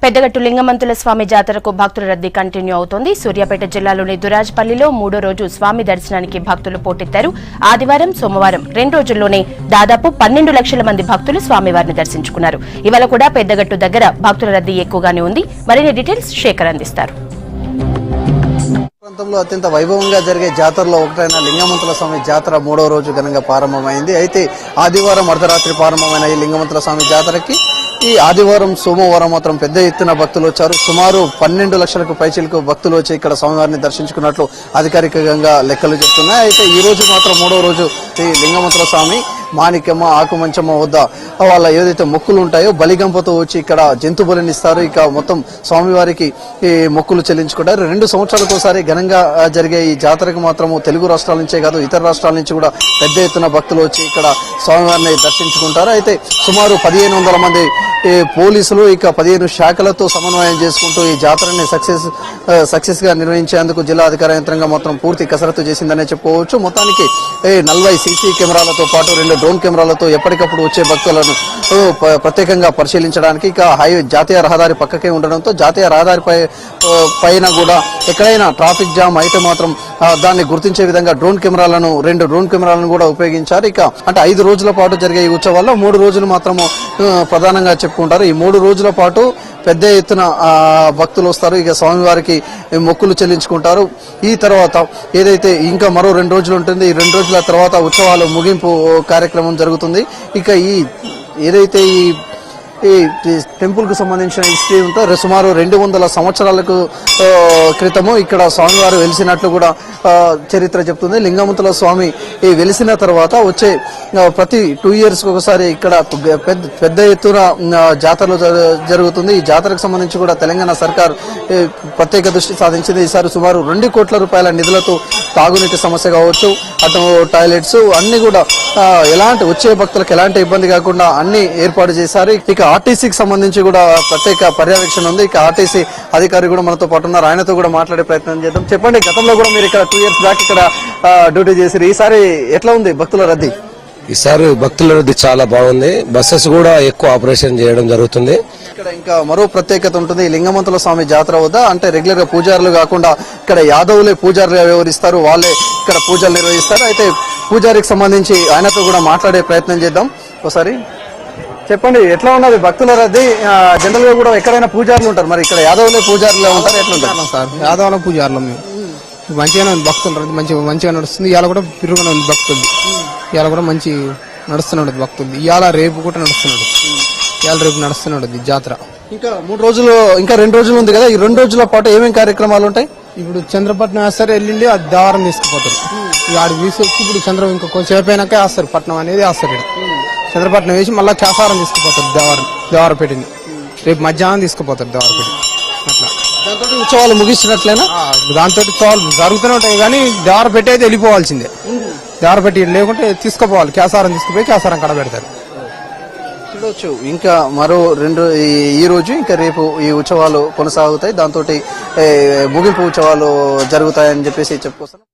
పెద్దగట్టు లింగమంతుల స్వామి జాతరకు భక్తుల రద్దీ కంటిన్యూ అవుతోంది. సూర్యాపేట జిల్లాలోని దురాజ్పల్లిలో 3వ రోజు స్వామి దర్శనానికి భక్తులు పోటెత్తారు. ఆదివారం, సోమవారం 2 రోజుల్లోనే దాదాపు 12 లక్షల మంది భక్తులు స్వామివారిని దర్శించుకున్నారు. ఇవాళ కూడా పెద్దగట్టు దగ్గర భక్తుల రద్దీ ఎక్కువగానే ఉంది. మరిన్ని డీటెయిల్స్ శేఖర్ అందిస్తారు. ప్రాంతంలో అత్యంత వైభవంగా జరిగే జాతరలో ఒకటైన లింగమంతుల స్వామి జాతర 3వ రోజు ఘనంగా ప్రారంభమైంది. అయితే ఆదివారం అర్ధరాత్రి ప్రారంభమైన ఈ లింగమంతుల స్వామి జాతరకి ఈ ఆదివారం, సోమవారం మాత్రం పెద్ద ఎత్తున భక్తులు వచ్చారు. సుమారు 12 లక్షలకు పైచిలకు భక్తులు వచ్చి ఇక్కడ స్వామివారిని దర్శించుకున్నట్లు అధికారికంగా లెక్కలు చెప్తున్నాయి. అయితే ఈ రోజు మాత్రం 3వ రోజు ఈ లింగమంతుల స్వామి మాణిక్యమ్మ, ఆకుమంచమ్మ వద్ద వాళ్ళ ఏదైతే మొక్కులు ఉంటాయో బలిగంపతో వచ్చి ఇక్కడ జంతు బలిని ఇస్తారు. ఇక మొత్తం స్వామివారికి ఈ మొక్కులు చెల్లించుకుంటారు. 2 సంవత్సరాలకు ఒకసారి ఘనంగా జరిగే ఈ జాతరకు మాత్రము తెలుగు రాష్ట్రాల నుంచే కాదు ఇతర రాష్ట్రాల నుంచి కూడా పెద్ద ఎత్తున భక్తులు వచ్చి ఇక్కడ స్వామివారిని దర్శించుకుంటారు. అయితే సుమారు 1500 మంది పోలీసులు ఇక 15 శాఖలతో సమన్వయం చేసుకుంటూ ఈ జాతరని సక్సెస్ గా నిర్వహించేందుకు జిల్లా అధికార యంత్రాంగం మొత్తం పూర్తి కసరత్తు చేసిందనే చెప్పుకోవచ్చు. మొత్తానికి 40 సీసీ కెమెరాలతో పాటు 2 డ్రోన్ కెమెరాలతో ఎప్పటికప్పుడు వచ్చే భక్తులను ప్రత్యేకంగా పరిశీలించడానికి ఇక జాతీయ రహదారి పక్కకే ఉండడంతో జాతీయ రహదారి పైన కూడా ఎక్కడైనా ట్రాఫిక్ జామ్ అయితే మాత్రం దాన్ని గుర్తించే విధంగా 2 డ్రోన్ కెమెరాలను కూడా ఉపయోగించారు. ఇక అంటే 5 రోజుల పాటు జరిగే ఈ ఉత్సవాల్లో 3 రోజులు మాత్రము ప్రధానంగా చెప్పుకుంటారు. ఈ 3 రోజుల పాటు పెద్ద ఎత్తున భక్తులు వస్తారు. ఇక స్వామివారికి మొక్కులు చెల్లించుకుంటారు. ఈ తర్వాత ఏదైతే ఇంకా మరో 2 రోజులు ఉంటుంది. ఈ 2 రోజుల తర్వాత ఉత్సవాలు ముగింపు కార్యక్రమం జరుగుతుంది. ఇక ఏదైతే ఈ టెంపుల్ కు సంబంధించిన హిస్టరీ ఉంటే సుమారు 200 సంవత్సరాలకు క్రితము ఇక్కడ స్వామివారు వెలిసినట్లు కూడా చరిత్ర చెప్తుంది. లింగమంతుల స్వామి వెలిసిన తర్వాత వచ్చే ప్రతి 2 years ఒకసారి ఇక్కడ పెద్ద ఎత్తున జాతరలు జరుగుతుంది. ఈ జాతరకు సంబంధించి కూడా తెలంగాణ సర్కార్ ప్రత్యేక దృష్టి సాధించింది. ఈసారి సుమారు 2 కోట్ల రూపాయల నిధులతో తాగునీటి సమస్య కావచ్చు, అటు టాయిలెట్స్ అన్ని కూడా వచ్చే భక్తులకు ఎలాంటి ఇబ్బంది కాకుండా అన్ని ఏర్పాటు చేశారు. ఇక ఆర్టీసీకి సంబంధించి కూడా ప్రత్యేక పర్యవేక్షణ ఉంది. ఇక ఆర్టీసీ అధికారి కూడా మనతో పాటు ఉన్నారు. ఆయనతో కూడా మాట్లాడే ప్రయత్నం చేద్దాం. చెప్పండి, గతంలో కూడా మీరు ఇక్కడ 2 years బ్యాక్ ఇక్కడ డ్యూటీ చేశారు. ఈసారి ఎట్లా ఉంది భక్తుల రద్దీ? ఈసారి భక్తుల రద్దీ చాలా బాగుంది. బస్సెస్ కూడా ఎక్కువ ఆపరేషన్ చేయడం జరుగుతుంది. ఇక్కడ ఇంకా మరో ప్రత్యేకత ఉంటుంది. లింగమంతుల స్వామి జాతర వద్ద అంటే రెగ్యులర్ గా పూజారులు కాకుండా ఇక్కడ యాదవులే పూజారులుగా వ్యవహరిస్తారు. వాళ్ళే ఇక్కడ పూజలు నిర్వహిస్తారు. అయితే పూజారికి సంబంధించి ఆయనతో కూడా మాట్లాడే ప్రయత్నం చేద్దాం. ఒకసారి చెప్పండి, ఎట్లా ఉన్నది భక్తుల రద్దీ? జనరల్ గా కూడా ఎక్కడైనా పూజారులు ఉంటారు, మరి ఇక్కడ యాదవులే పూజారులు ఉంటారు, ఎట్లుంటారు సార్? యాదవుల పూజారులు మేము మంచిగానే ఉంది. భక్తులు మంచిగా నడుస్తుంది. ఇవాళ కూడా పిరుగునే ఉంది భక్తులు. ఇవాళ కూడా మంచి నడుస్తున్నాడు భక్తులు. ఇవాళ రేపు కూడా నడుస్తున్నాడు. ఇవాళ రేపు నడుస్తున్నాడు జాతర. ఇంకా 3 రోజులు, ఇంకా 2 రోజులు ఉంది కదా. ఈ 2 రోజుల పాటు ఏమేమి కార్యక్రమాలు ఉంటాయి? ఇప్పుడు చంద్రపట్నం వేస్తారు, వెళ్ళిండి అది దేవారం తీసుకుపోతారు. ఆడికి తీసుకొచ్చి ఇప్పుడు చంద్రం ఇంకా కొంచెం అయిపోయినాకే వేస్తారు. పట్నం అనేది వేస్తారు. చంద్రపట్నం వేసి మళ్ళీ కేసారం తీసుకుపోతారు. దేవారపేటని రేపు మధ్యాహ్నం తీసుకుపోతారు దేవారపేట. అట్లా దాంతో ఉత్సవాలు ముగిస్తున్నట్లేనా? దాంతో ఉత్సవాలు జరుగుతూనే ఉంటాయి కానీ దేవారపేట అయితే వెళ్ళిపోవాల్సిందే. దేవారపేట లేకుంటే తీసుకుపోవాలి. కేసారం తీసుకుపోయి కేసారం కడ పెడతారు. చూడొచ్చు, ఇంకా మరో 2 ఈ రోజు ఇంకా రేపు ఈ ఉత్సవాలు కొనసాగుతాయి. దాంతో ముగింపు ఉత్సవాలు జరుగుతాయని చెప్పేసి చెప్పుకొస్తాను.